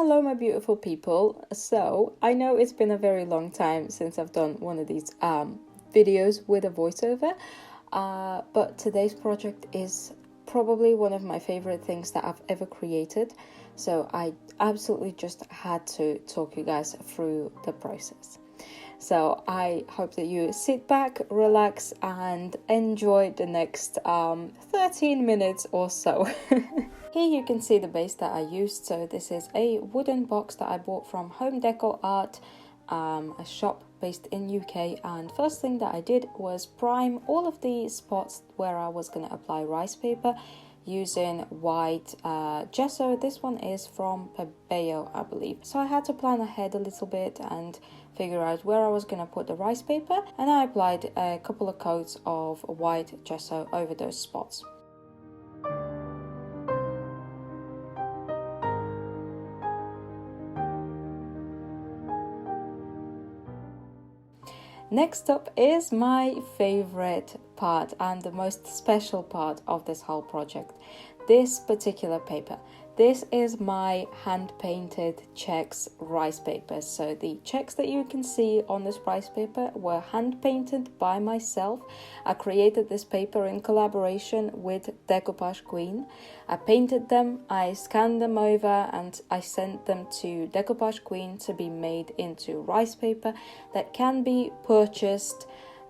Hello my beautiful people. So I know it's been a very long time since I've done one of these videos with a voiceover, but today's project is probably one of my favorite things that I've ever created, so I absolutely just had to talk you guys through the process. So I hope that you sit back, relax, and enjoy the next 13 minutes or so. Here you can see the base that I used. So this is a wooden box that I bought from Home Deco Art, a shop based in UK. And first thing that I did was prime all of the spots where I was going to apply rice paper using white gesso. This one is from Pebeo, I believe. So I had to plan ahead a little bit and figure out where I was going to put the rice paper, and I applied a couple of coats of white gesso over those spots. Next up is my favorite part and the most special part of this whole project, this particular paper. This is my hand-painted checks rice paper. So the checks that you can see on this rice paper were hand-painted by myself. I created this paper in collaboration with Decoupage Queen. I painted them, I scanned them over, and I sent them to Decoupage Queen to be made into rice paper that can be purchased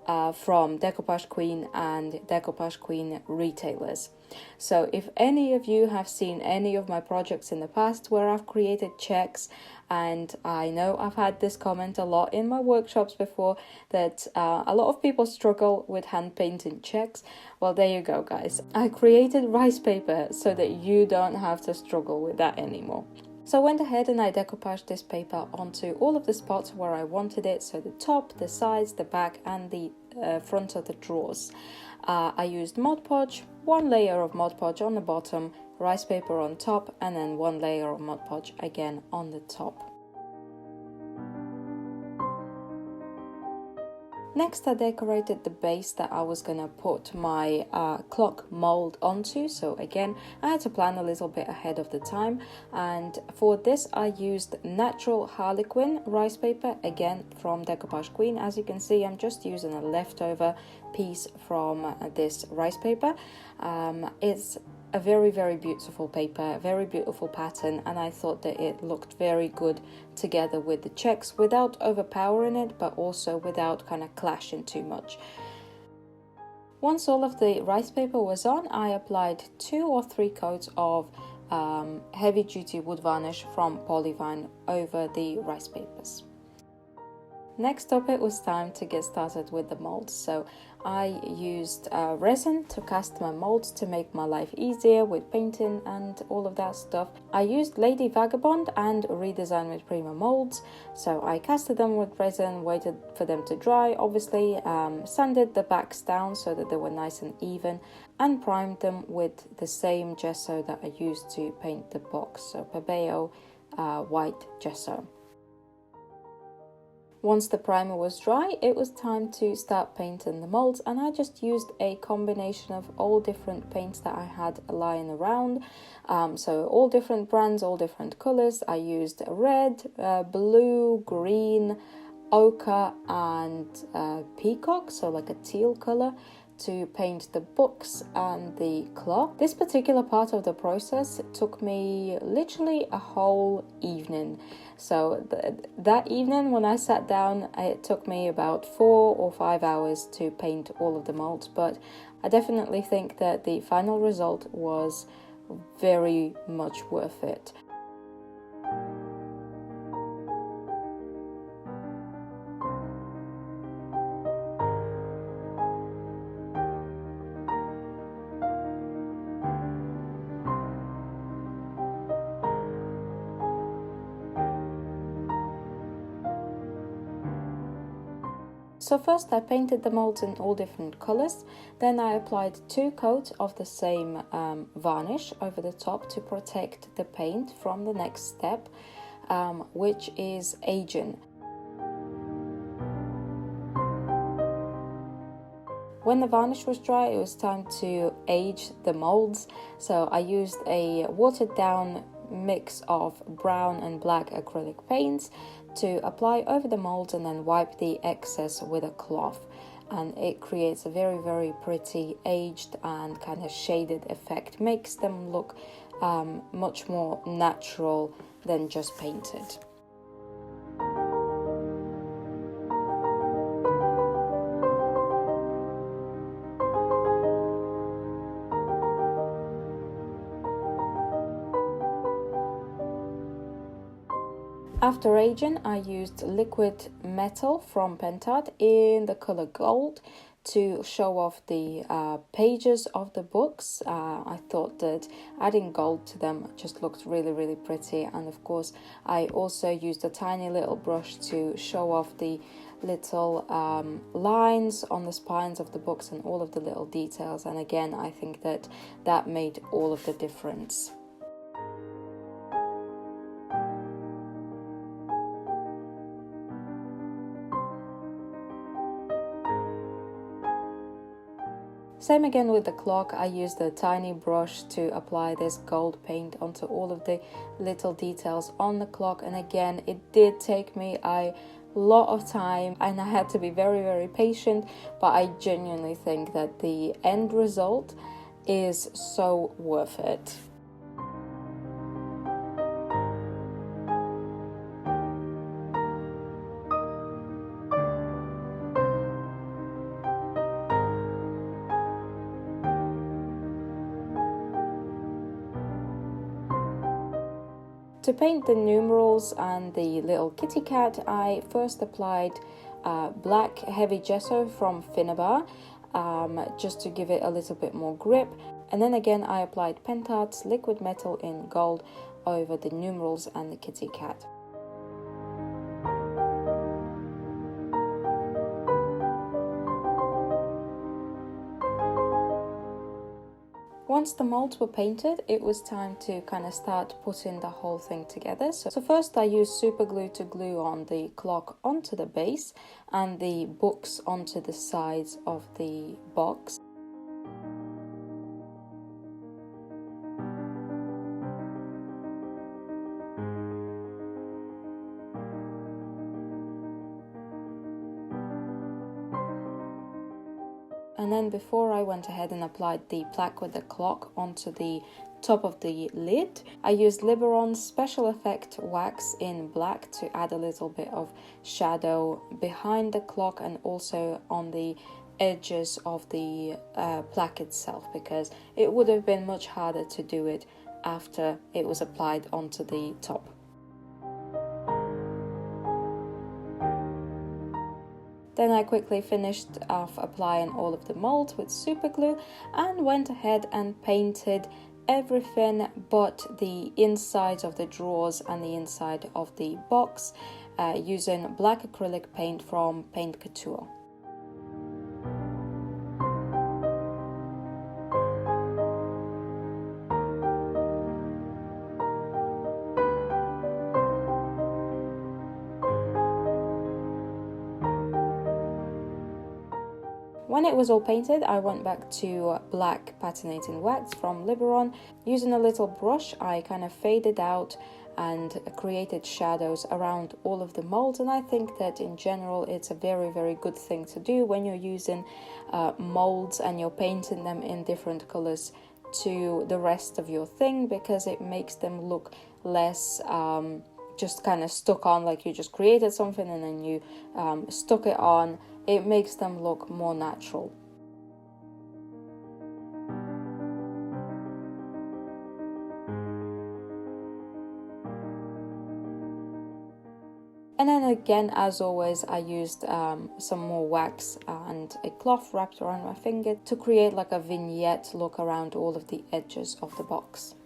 from Decoupage Queen and Decoupage Queen retailers. So if any of you have seen any of my projects in the past where I've created checks, and I know I've had this comment a lot in my workshops before, that a lot of people struggle with hand painted checks. Well, there you go, guys. I created rice paper so that you don't have to struggle with that anymore. So I went ahead and I decoupaged this paper onto all of the spots where I wanted it, so the top, the sides, the back, and the front of the drawers. I used Mod Podge, one layer of Mod Podge on the bottom, rice paper on top, and then one layer of Mod Podge again on the top. Next, I decorated the base that I was going to put my clock mold onto. So again, I had to plan a little bit ahead of the time. And for this, I used natural Harlequin rice paper, again from Decoupage Queen. As you can see, I'm just using a leftover piece from this rice paper. It's a very, very beautiful paper, very beautiful pattern, and I thought that it looked very good together with the checks without overpowering it, but also without kind of clashing too much. Once all of the rice paper was on, I applied 2 or 3 coats of heavy duty wood varnish from Polyvine over the rice papers. Next up, it was time to get started with the molds. So I used resin to cast my molds to make my life easier with painting and all of that stuff. I used Lady Vagabond and Redesign with Prima molds. So I casted them with resin, waited for them to dry, obviously, sanded the backs down so that they were nice and even, and primed them with the same gesso that I used to paint the box. So Pebeo white gesso. Once the primer was dry, it was time to start painting the molds, and I just used a combination of all different paints that I had lying around. So all different brands, all different colors. I used red, blue, green, ochre, and peacock, so like a teal color, to paint the books and the clock. This particular part of the process took me literally a whole evening. So that evening when I sat down, it took me about 4 or 5 hours to paint all of the molds, but I definitely think that the final result was very much worth it. So first I painted the molds in all different colors, then I applied 2 coats of the same varnish over the top to protect the paint from the next step, which is aging. When the varnish was dry, it was time to age the molds. So I used a watered down mix of brown and black acrylic paints to apply over the molds and then wipe the excess with a cloth. And it creates a very, very pretty aged and kind of shaded effect. Makes them look much more natural than just painted. After aging, I used liquid metal from Pentart in the color gold to show off the pages of the books. I thought that adding gold to them just looked really, really pretty. And of course, I also used a tiny little brush to show off the little lines on the spines of the books and all of the little details. And again, I think that that made all of the difference. Same again with the clock. I used a tiny brush to apply this gold paint onto all of the little details on the clock, and again it did take me a lot of time and I had to be very, very patient, but I genuinely think that the end result is so worth it. To paint the numerals and the little kitty cat, I first applied black heavy gesso from Finnabar, just to give it a little bit more grip. And then again I applied Pentart's liquid metal in gold over the numerals and the kitty cat. Once the molds were painted, it was time to kind of start putting the whole thing together. So first I used super glue to glue on the clock onto the base and the books onto the sides of the box. And then before I went ahead and applied the plaque with the clock onto the top of the lid, I used Liberon's Special Effect wax in black to add a little bit of shadow behind the clock and also on the edges of the plaque itself, because it would have been much harder to do it after it was applied onto the top. Then I quickly finished off applying all of the molds with super glue and went ahead and painted everything but the inside of the drawers and the inside of the box using black acrylic paint from Paint Couture. When it was all painted, I went back to black patinating wax from Liberon. Using a little brush, I kind of faded out and created shadows around all of the molds, and I think that in general it's a very, very good thing to do when you're using molds and you're painting them in different colors to the rest of your thing, because it makes them look less just kind of stuck on, like you just created something and then you stuck it on. It makes them look more natural. And then again, as always, I used some more wax and a cloth wrapped around my finger to create like a vignette look around all of the edges of the box.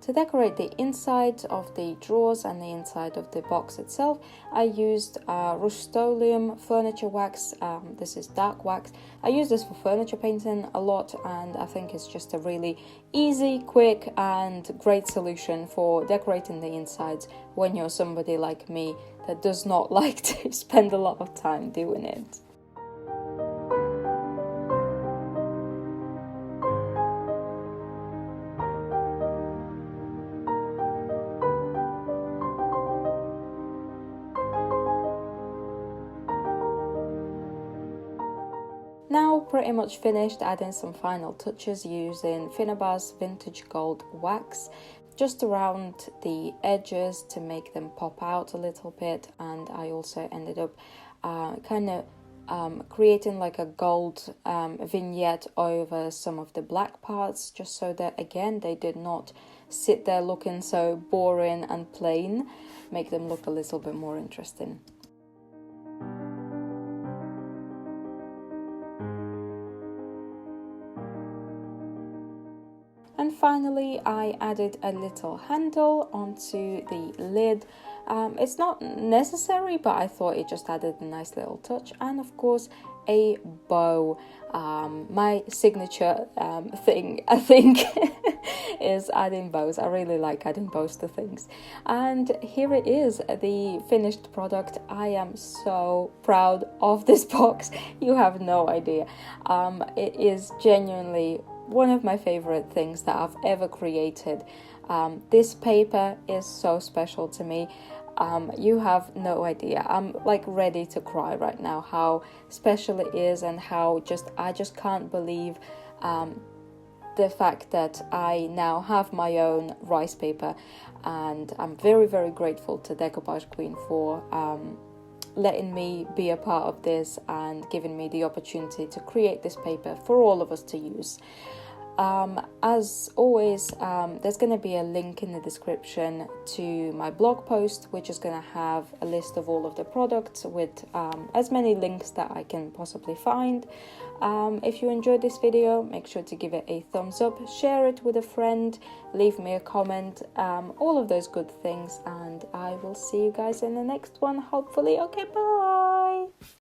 To decorate the inside of the drawers and the inside of the box itself, I used Rust-Oleum furniture wax. This is dark wax. I use this for furniture painting a lot, and I think it's just a really easy, quick and great solution for decorating the insides when you're somebody like me that does not like to spend a lot of time doing it. Now pretty much finished, adding some final touches using Finnaba's Vintage Gold wax just around the edges to make them pop out a little bit, and I also ended up creating like a gold vignette over some of the black parts, just so that again they did not sit there looking so boring and plain, make them look a little bit more interesting. And finally, I added a little handle onto the lid. It's not necessary, but I thought it just added a nice little touch. And of course, a bow. My signature thing, I think, is adding bows. I really like adding bows to things. And here it is, the finished product. I am so proud of this box. You have no idea. It is genuinely one of my favorite things that I've ever created. This paper is so special to me. You have no idea. I'm like ready to cry right now how special it is, and how I just can't believe the fact that I now have my own rice paper, and I'm very, very grateful to Decoupage Queen for letting me be a part of this and giving me the opportunity to create this paper for all of us to use. As always, there's going to be a link in the description to my blog post, which is going to have a list of all of the products with as many links that I can possibly find. If you enjoyed this video, make sure to give it a thumbs up, share it with a friend, leave me a comment, all of those good things, and I will see you guys in the next one, hopefully. Okay, bye!